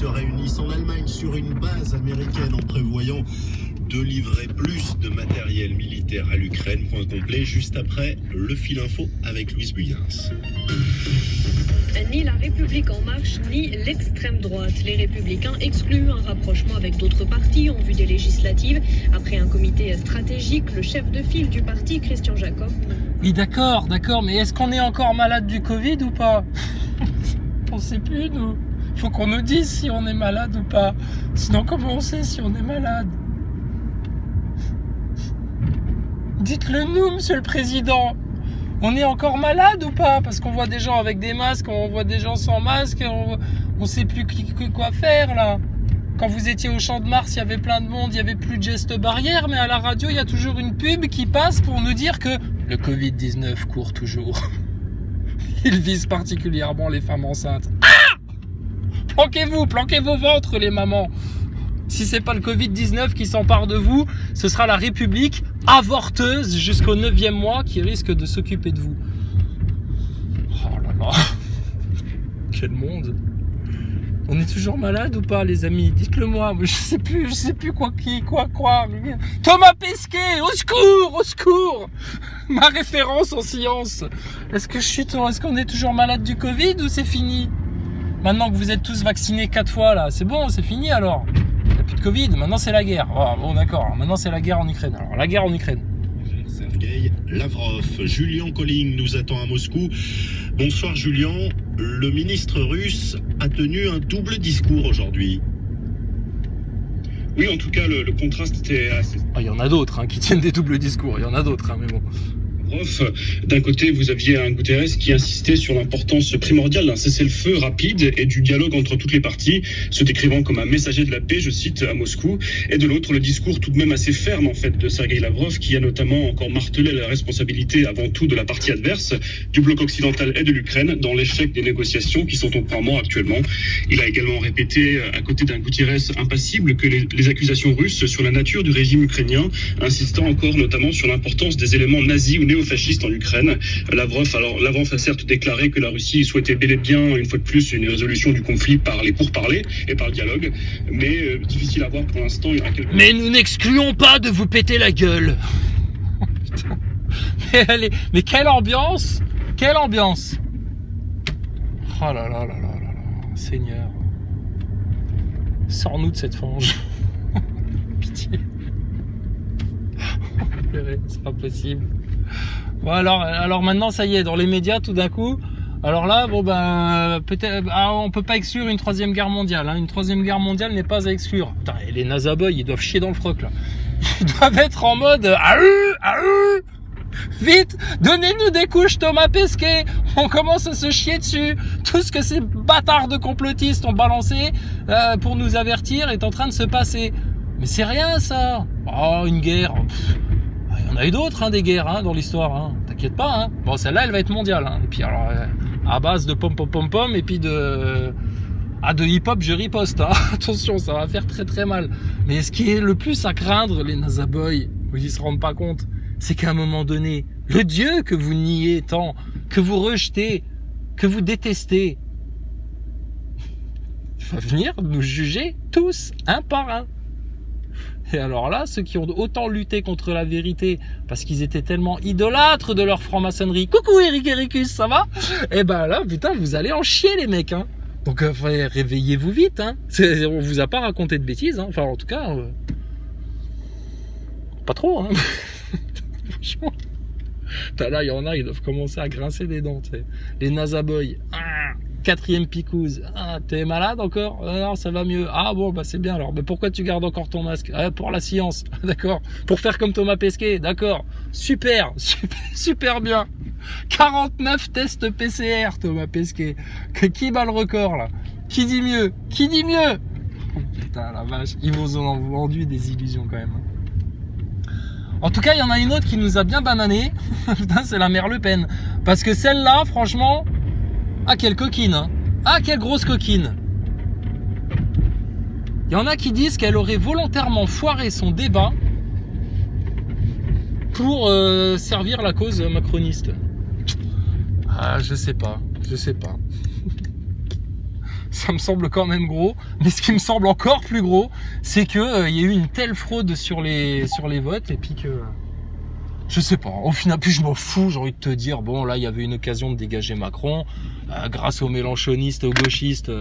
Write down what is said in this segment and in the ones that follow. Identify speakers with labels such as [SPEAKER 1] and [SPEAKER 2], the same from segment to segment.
[SPEAKER 1] se réunissent en Allemagne sur une base américaine en prévoyant de livrer plus de matériel militaire à l'Ukraine. Point complet juste après le fil info avec Louise Buyens.
[SPEAKER 2] Ni la République en marche, ni l'extrême droite. Les Républicains excluent un rapprochement avec d'autres partis en vue des législatives. Après un comité stratégique, le chef de file du parti, Christian Jacob.
[SPEAKER 3] Oui, d'accord, mais est-ce qu'on est encore malade du Covid ou pas? On sait plus, nous. Faut qu'on nous dise si on est malade ou pas. Sinon, comment on sait si on est malade? Dites-le nous, monsieur le président. On est encore malade ou pas? Parce qu'on voit des gens avec des masques, on voit des gens sans masque, on sait plus quoi faire là. Quand vous étiez au Champ de Mars, il y avait plein de monde, il y avait plus de gestes barrières, mais à la radio, il y a toujours une pub qui passe pour nous dire que le Covid-19 court toujours. Il vise particulièrement les femmes enceintes. Ah! Planquez vos ventres, les mamans. Si c'est pas le Covid-19 qui s'empare de vous, ce sera la République avorteuse jusqu'au 9e mois qui risque de s'occuper de vous. Oh là là. Quel monde. On est toujours malade ou pas, les amis? Dites-le moi. Je sais plus quoi croire. Thomas Pesquet, au secours. Ma référence en sciences. Est-ce qu'on est toujours malade du Covid ou c'est fini? Maintenant que vous êtes tous vaccinés 4 fois là, c'est bon, c'est fini alors? Il n'y a plus de Covid, maintenant c'est la guerre. Oh, bon d'accord, maintenant c'est la guerre en Ukraine. Alors la guerre en Ukraine.
[SPEAKER 1] Sergueï Lavrov, Julian Colling nous attend à Moscou. Bonsoir Julian, le ministre russe a tenu un double discours aujourd'hui.
[SPEAKER 4] Oui, en tout cas, le contraste était assez...
[SPEAKER 3] Il y en a d'autres qui tiennent des doubles discours, il y en a d'autres, mais bon.
[SPEAKER 4] D'un côté, vous aviez un Guterres qui insistait sur l'importance primordiale d'un cessez-le-feu rapide et du dialogue entre toutes les parties, se décrivant comme un messager de la paix, je cite, à Moscou. Et de l'autre, le discours tout de même assez ferme, en fait, de Sergueï Lavrov, qui a notamment encore martelé la responsabilité avant tout de la partie adverse, du bloc occidental et de l'Ukraine, dans l'échec des négociations qui sont au point mort actuellement. Il a également répété, à côté d'un Guterres impassible, que les accusations russes sur la nature du régime ukrainien, insistant encore notamment sur l'importance des éléments nazis ou néo-fascistes en Ukraine. Lavrov a certes déclaré que la Russie souhaitait bel et bien, une fois de plus, une résolution du conflit par les pourparlers et par le dialogue, mais difficile à voir pour l'instant.
[SPEAKER 3] Mais nous n'excluons pas de vous péter la gueule. Oh, putain. Mais quelle ambiance! Quelle ambiance! Oh là là là là là là, Seigneur. Sors-nous de cette fange. Pitié. C'est pas possible. Bon alors maintenant ça y est, dans les médias tout d'un coup, alors là peut-être on peut pas exclure une 3e guerre mondiale. Une 3e guerre mondiale n'est pas à exclure. Putain, et les nazaboys, ils doivent chier dans le froc là. Ils doivent être en mode vite, donnez-nous des couches Thomas Pesquet. On commence à se chier dessus. Tout ce que ces bâtards de complotistes ont balancé pour nous avertir est en train de se passer. Mais c'est rien ça. Oh, une guerre. Il y en a eu d'autres des guerres dans l'histoire. T'inquiète pas. Bon, celle-là, elle va être mondiale. Et puis alors, à base de pom et puis de hip-hop, je riposte. Attention, ça va faire très très mal. Mais ce qui est le plus à craindre, les nazaboys, ils se rendent pas compte, c'est qu'à un moment donné, le Dieu que vous niez tant, que vous rejetez, que vous détestez, va venir nous juger tous, un par un. Et alors là, ceux qui ont autant lutté contre la vérité parce qu'ils étaient tellement idolâtres de leur franc-maçonnerie, coucou Eric Ericus, ça va? Et ben là, putain, vous allez en chier les mecs. Donc réveillez-vous vite. On vous a pas raconté de bêtises. Enfin, en tout cas, pas trop. Franchement. Là, il y en a, ils doivent commencer à grincer des dents. T'sais. Les nazaboys. 4e picouse. T'es malade encore? Non, ça va mieux. Bon, c'est bien alors. Mais pourquoi tu gardes encore ton masque? Pour la science. D'accord. Pour faire comme Thomas Pesquet. D'accord. Super bien. 49 tests PCR, Thomas Pesquet. Qui bat le record là? Qui dit mieux? Oh, putain, la vache. Ils vous ont vendu des illusions quand même. En tout cas, il y en a une autre qui nous a bien banané. Putain, c'est la mère Le Pen. Parce que celle-là, franchement... quelle coquine. Quelle grosse coquine. Il y en a qui disent qu'elle aurait volontairement foiré son débat pour servir la cause macroniste. Je sais pas. ça me semble quand même gros. Mais ce qui me semble encore plus gros, c'est que il y a eu une telle fraude sur les votes et puis que je sais pas. Au final, puis je m'en fous. J'ai envie de te dire, bon là, il y avait une occasion de dégager Macron. Grâce aux mélanchonistes, aux gauchistes,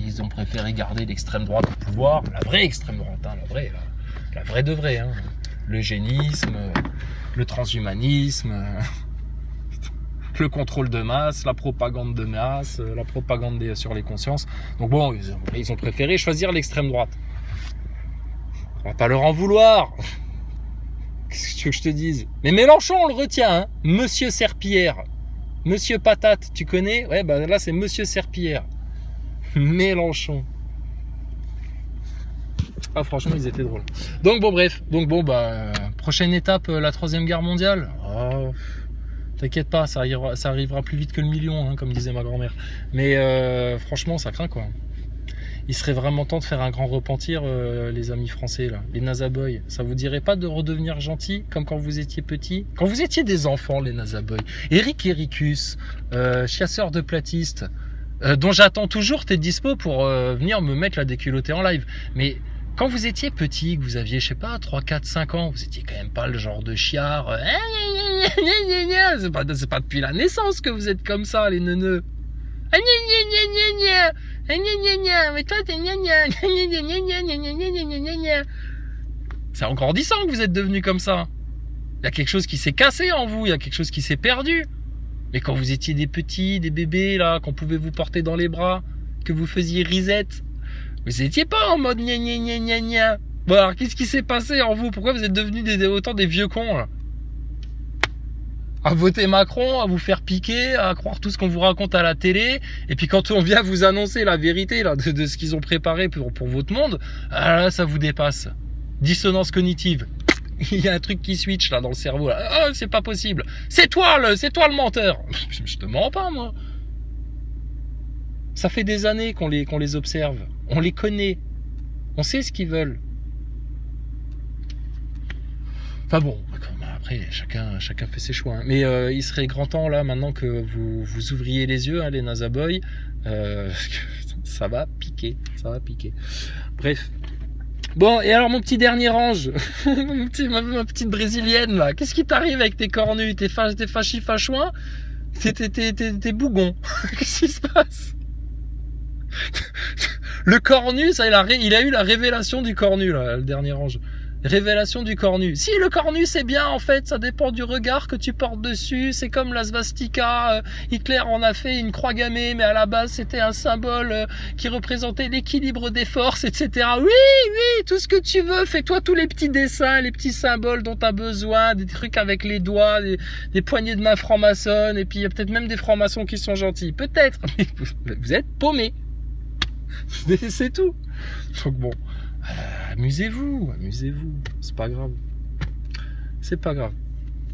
[SPEAKER 3] ils ont préféré garder l'extrême droite au pouvoir, la vraie extrême droite, hein, la vraie de vraie, hein. L'eugénisme, le transhumanisme. Le contrôle de masse, la propagande de masse, la propagande sur les consciences. Donc bon, ils ont préféré choisir l'extrême droite. On va pas leur en vouloir. Qu'est-ce que tu veux que je te dise? Mais Mélenchon, on le retient, hein. Monsieur Serpillière. Monsieur Patate, tu connais? Ouais, bah là, c'est Monsieur Serpillière. Mélenchon. Ah, franchement, ils étaient drôles. Donc bon, bref. Prochaine étape, la 3e guerre mondiale. Oh. T'inquiète pas, ça arrivera plus vite que le million, hein, comme disait ma grand-mère. Mais franchement, ça craint quoi. Il serait vraiment temps de faire un grand repentir, les amis français, là, les Nazaboys. Ça vous dirait pas de redevenir gentils, comme quand vous étiez petits? Quand vous étiez des enfants, les Nazaboys. Eric Ericus, chasseur de platistes, dont j'attends toujours tes dispo pour venir me mettre la déculottée en live. Mais quand vous étiez petit, que vous aviez, je sais pas, 3, 4, 5 ans, vous étiez quand même pas le genre de chiard. C'est pas depuis la naissance que vous êtes comme ça, les neuneux. Mais toi, t'es c'est en grandissant que vous êtes devenu comme ça. Il y a quelque chose qui s'est cassé en vous, il y a quelque chose qui s'est perdu. Mais quand vous étiez des petits, des bébés, là, qu'on pouvait vous porter dans les bras, que vous faisiez risette, vous étiez pas en mode gna gna gna gna gna. Bon alors qu'est-ce qui s'est passé en vous? Pourquoi vous êtes devenus autant des vieux cons là? À voter Macron, à vous faire piquer, à croire tout ce qu'on vous raconte à la télé, et puis quand on vient vous annoncer la vérité là de ce qu'ils ont préparé pour votre monde, là ça vous dépasse. Dissonance cognitive. Il y a un truc qui switch là dans le cerveau là. Oh, c'est pas possible. C'est toi le menteur. Je te mens pas moi. Ça fait des années qu'on les observe. On les connaît. On sait ce qu'ils veulent. Enfin bon, après, chacun fait ses choix. Hein. Mais il serait grand temps, là, maintenant que vous ouvriez les yeux, hein, les Nazaboys. Ça va piquer. Bref. Bon, et alors mon petit dernier ange, ma petite brésilienne, là, qu'est-ce qui t'arrive avec tes cornus? T'es fachouin? T'es bougon. Qu'est-ce qui se passe? Le cornu, ça, il a eu la révélation du cornu, là, le dernier ange. Révélation du cornu. Si, le cornu, c'est bien, en fait, ça dépend du regard que tu portes dessus. C'est comme la svastika. Hitler en a fait une croix gammée, mais à la base, c'était un symbole qui représentait l'équilibre des forces, etc. Oui, tout ce que tu veux. Fais-toi tous les petits dessins, les petits symboles dont tu as besoin, des trucs avec les doigts, des poignées de main franc-maçonnes, et puis il y a peut-être même des francs-maçons qui sont gentils. Peut-être. Mais vous êtes paumés. C'est tout. Donc bon, amusez-vous, c'est pas grave.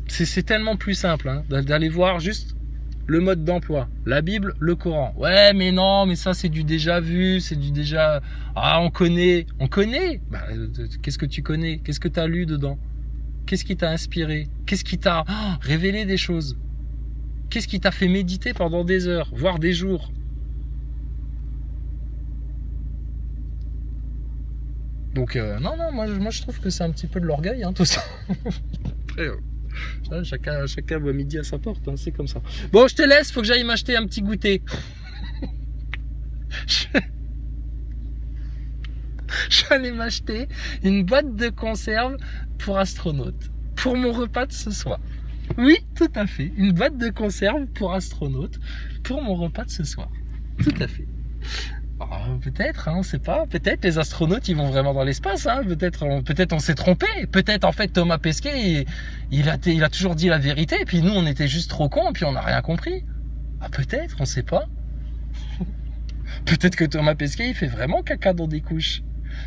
[SPEAKER 3] C'est tellement plus simple hein, d'aller voir juste le mode d'emploi, la Bible, le Coran. Ouais, mais non, mais ça c'est du déjà vu, c'est du déjà... Ah, on connaît. Qu'est-ce que tu connais? Qu'est-ce que tu as lu dedans? Qu'est-ce qui t'a inspiré? Qu'est-ce qui t'a révélé des choses? Qu'est-ce qui t'a fait méditer pendant des heures, voire des jours? Donc non, moi je trouve que c'est un petit peu de l'orgueil, hein, tout ça. Après, chacun voit midi à sa porte, hein, c'est comme ça. Bon, je te laisse, faut que j'aille m'acheter un petit goûter. J'allais m'acheter une boîte de conserve pour astronaute, pour mon repas de ce soir. Oui, tout à fait, une boîte de conserve pour astronaute, pour mon repas de ce soir. Tout à fait. Peut-être, hein, on sait pas. Peut-être les astronautes ils vont vraiment dans l'espace. Hein. Peut-être on s'est trompé. Peut-être en fait Thomas Pesquet il a toujours dit la vérité. Et puis nous on était juste trop cons. Et puis on n'a rien compris. Peut-être, on sait pas. Peut-être que Thomas Pesquet il fait vraiment caca dans des couches.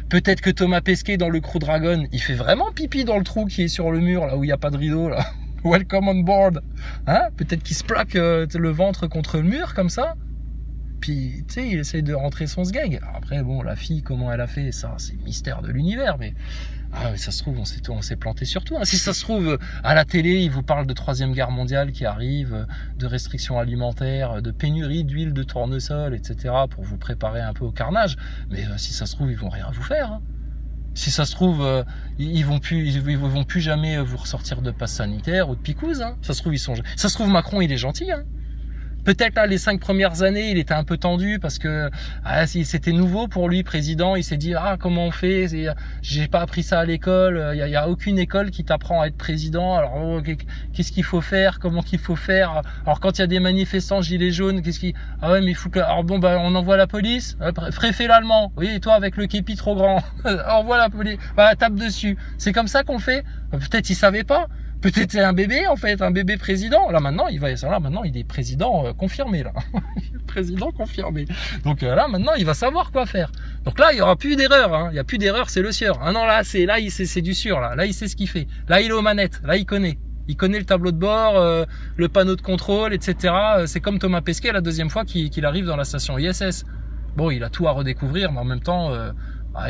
[SPEAKER 3] Peut-être que Thomas Pesquet dans le Crew Dragon il fait vraiment pipi dans le trou qui est sur le mur là où il n'y a pas de rideau là. Welcome on board. Hein. Peut-être qu'il se plaque le ventre contre le mur comme ça. Puis, tu sais, il essaye de rentrer son sgeg. Après, bon, la fille, comment elle a fait, ça, c'est le mystère de l'univers, mais Ah, mais ça se trouve, on s'est planté sur tout. Hein. Si ça se trouve, à la télé, ils vous parlent de 3e guerre mondiale qui arrive, de restrictions alimentaires, de pénurie d'huile de tournesol, etc. pour vous préparer un peu au carnage. Mais si ça se trouve, ils vont rien vous faire. Hein. Si ça se trouve, ils vont plus jamais vous ressortir de passe sanitaire ou de picouse. Hein. Ça se trouve, Macron, il est gentil. Hein. Peut-être là, les 5 premières années, il était un peu tendu parce que c'était nouveau pour lui, président. Il s'est dit comment on fait? J'ai pas appris ça à l'école. Il y a aucune école qui t'apprend à être président. Alors qu'est-ce qu'il faut faire? Comment qu'il faut faire? Alors quand il y a des manifestants gilets jaunes, mais il faut que on envoie la police. Préfet l'allemand. Oui, et toi avec le képi trop grand. Envoie la police. Tape dessus. C'est comme ça qu'on fait. Peut-être il savait pas. Peut-être c'est un bébé en fait, un bébé président. Maintenant il est président confirmé là. Président confirmé. Donc là maintenant il va savoir quoi faire. Donc là il y aura plus d'erreur. Hein. Il y a plus d'erreur, c'est le sieur. Ah non là c'est du sûr là. Là il sait ce qu'il fait. Là il est aux manettes. Là il connaît. Il connaît le tableau de bord, le panneau de contrôle, etc. C'est comme Thomas Pesquet la 2e fois qu'il arrive dans la station ISS. Bon, il a tout à redécouvrir, mais en même temps,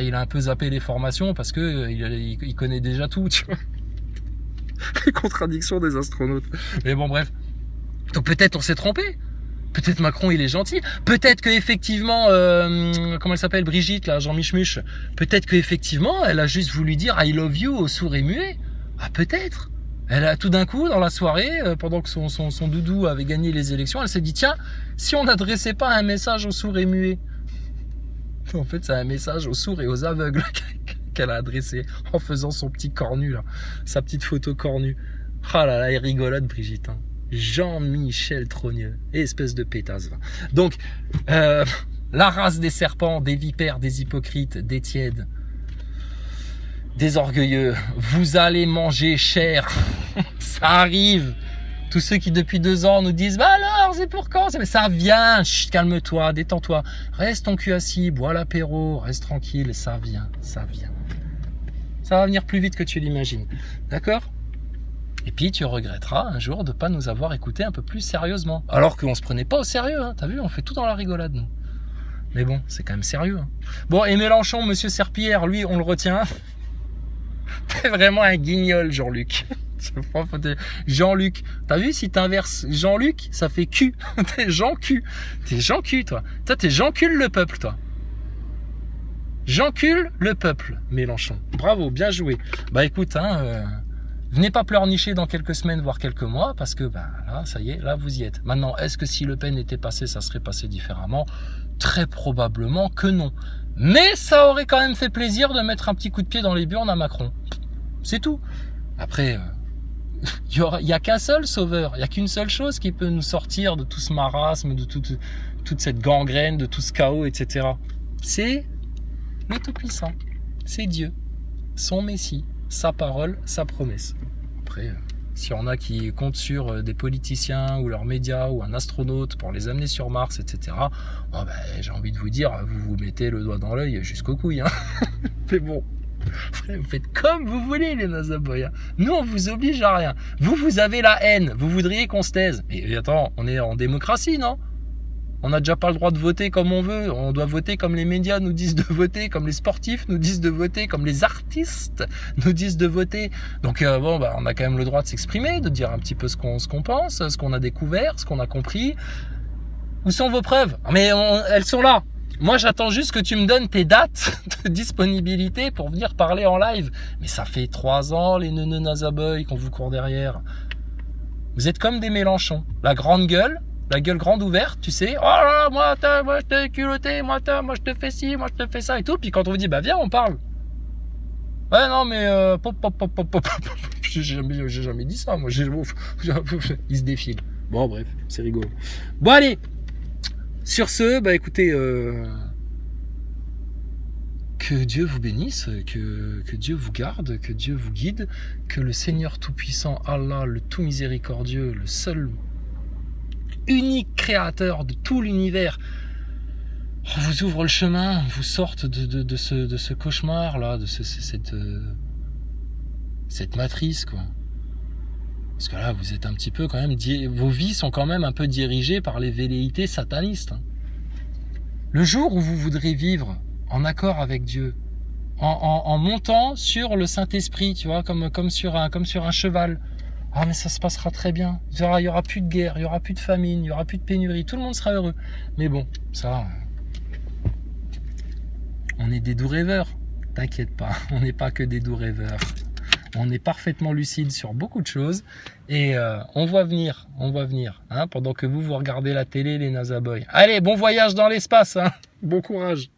[SPEAKER 3] il a un peu zappé les formations parce que il connaît déjà tout. Tu vois. Les contradictions des astronautes. Mais bon, bref. Donc peut-être on s'est trompé. Peut-être Macron il est gentil. Peut-être que effectivement, comment elle s'appelle, Brigitte là, Jean Michmuche. Peut-être que effectivement, elle a juste voulu dire I love you aux sourds et muets. Ah peut-être. Elle a tout d'un coup dans la soirée, pendant que son doudou avait gagné les élections, elle s'est dit tiens, si on n'adressait pas un message aux sourds et muets. En fait, c'est un message aux sourds et aux aveugles qu'elle a adressé en faisant son petit cornu là, sa petite photo cornue. Ah là là, elle rigolote Brigitte. Hein. Jean-Michel Trogneux, espèce de pétasse. Donc, la race des serpents, des vipères, des hypocrites, des tièdes, des orgueilleux, vous allez manger cher. Ça arrive. Tous ceux qui depuis 2 ans nous disent bah alors c'est pour quand? Mais ça vient. Chut, calme-toi, détends-toi, reste ton cul assis, bois l'apéro, reste tranquille, ça vient. Ça va venir plus vite que tu l'imagines, d'accord? Et puis tu regretteras un jour de pas nous avoir écouté un peu plus sérieusement, alors qu'on se prenait pas au sérieux, hein. T'as vu, on fait tout dans la rigolade nous. Mais bon, c'est quand même sérieux. Hein. Bon, et Mélenchon, monsieur Serpillière, lui, on le retient. T'es vraiment un guignol, Jean-Luc. Jean-Luc, t'as vu, si t'inverses Jean-Luc, ça fait cul. T'es Jean-Cul. T'es Jean-Cul, toi. Toi, t'es Jean-Cul le peuple, toi. Jean-Cul le peuple, Mélenchon. Bravo, bien joué. Bah écoute, venez pas pleurnicher dans quelques semaines, voire quelques mois, parce que là, ça y est, là vous y êtes. Maintenant, est-ce que si Le Pen était passé, ça serait passé différemment? Très probablement que non. Mais ça aurait quand même fait plaisir de mettre un petit coup de pied dans les burnes à Macron. C'est tout. Après, il n'y a qu'un seul sauveur, il n'y a qu'une seule chose qui peut nous sortir de tout ce marasme, de toute cette gangrène, de tout ce chaos, etc. C'est le Tout-Puissant. C'est Dieu, son Messie, sa parole, sa promesse. Après, s'il y en a qui comptent sur des politiciens ou leurs médias ou un astronaute pour les amener sur Mars, etc., j'ai envie de vous dire, vous vous mettez le doigt dans l'œil jusqu'aux couilles. Hein. Mais bon, vous faites comme vous voulez, les nazaboyas. Nous, on vous oblige à rien. Vous avez la haine. Vous voudriez qu'on se taise. Mais attends, on est en démocratie, non? On n'a déjà pas le droit de voter comme on veut. On doit voter comme les médias nous disent de voter, comme les sportifs nous disent de voter, comme les artistes nous disent de voter. Donc on a quand même le droit de s'exprimer, de dire un petit peu ce qu'on pense, ce qu'on a découvert, ce qu'on a compris. Où sont vos preuves? Mais elles sont là. Moi, j'attends juste que tu me donnes tes dates de disponibilité pour venir parler en live. Mais ça fait 3 ans, les neuneux nazaboys, qu'on vous court derrière. Vous êtes comme des Mélenchons. La grande gueule, la gueule grande ouverte, tu sais. Oh là là, moi je t'ai culotté, moi je te fais ci, moi je te fais ça et tout. Puis quand on vous dit, viens, on parle. Ouais, non, mais j'ai jamais dit ça, moi. Il se défile. Bon, bref, c'est rigolo. Bon, allez. Sur ce, écoutez, que Dieu vous bénisse, que Dieu vous garde, que Dieu vous guide, que le Seigneur Tout-Puissant, Allah, le Tout Miséricordieux, le seul, unique créateur de tout l'univers, vous ouvre le chemin, vous sorte de ce cauchemar-là, de cette matrice, quoi. Parce que là, vous êtes un petit peu quand même... Vos vies sont quand même un peu dirigées par les velléités satanistes. Hein. Le jour où vous voudrez vivre en accord avec Dieu, en montant sur le Saint-Esprit, tu vois, comme sur un cheval. Ah, mais ça se passera très bien. Il y aura plus de guerre, il y aura plus de famine, il y aura plus de pénurie. Tout le monde sera heureux. Mais bon, ça, on est des doux rêveurs. T'inquiète pas, on n'est pas que des doux rêveurs. On est parfaitement lucide sur beaucoup de choses et on voit venir, hein, pendant que vous regardez la télé, les NASA Boys. Allez, bon voyage dans l'espace, hein. Bon courage.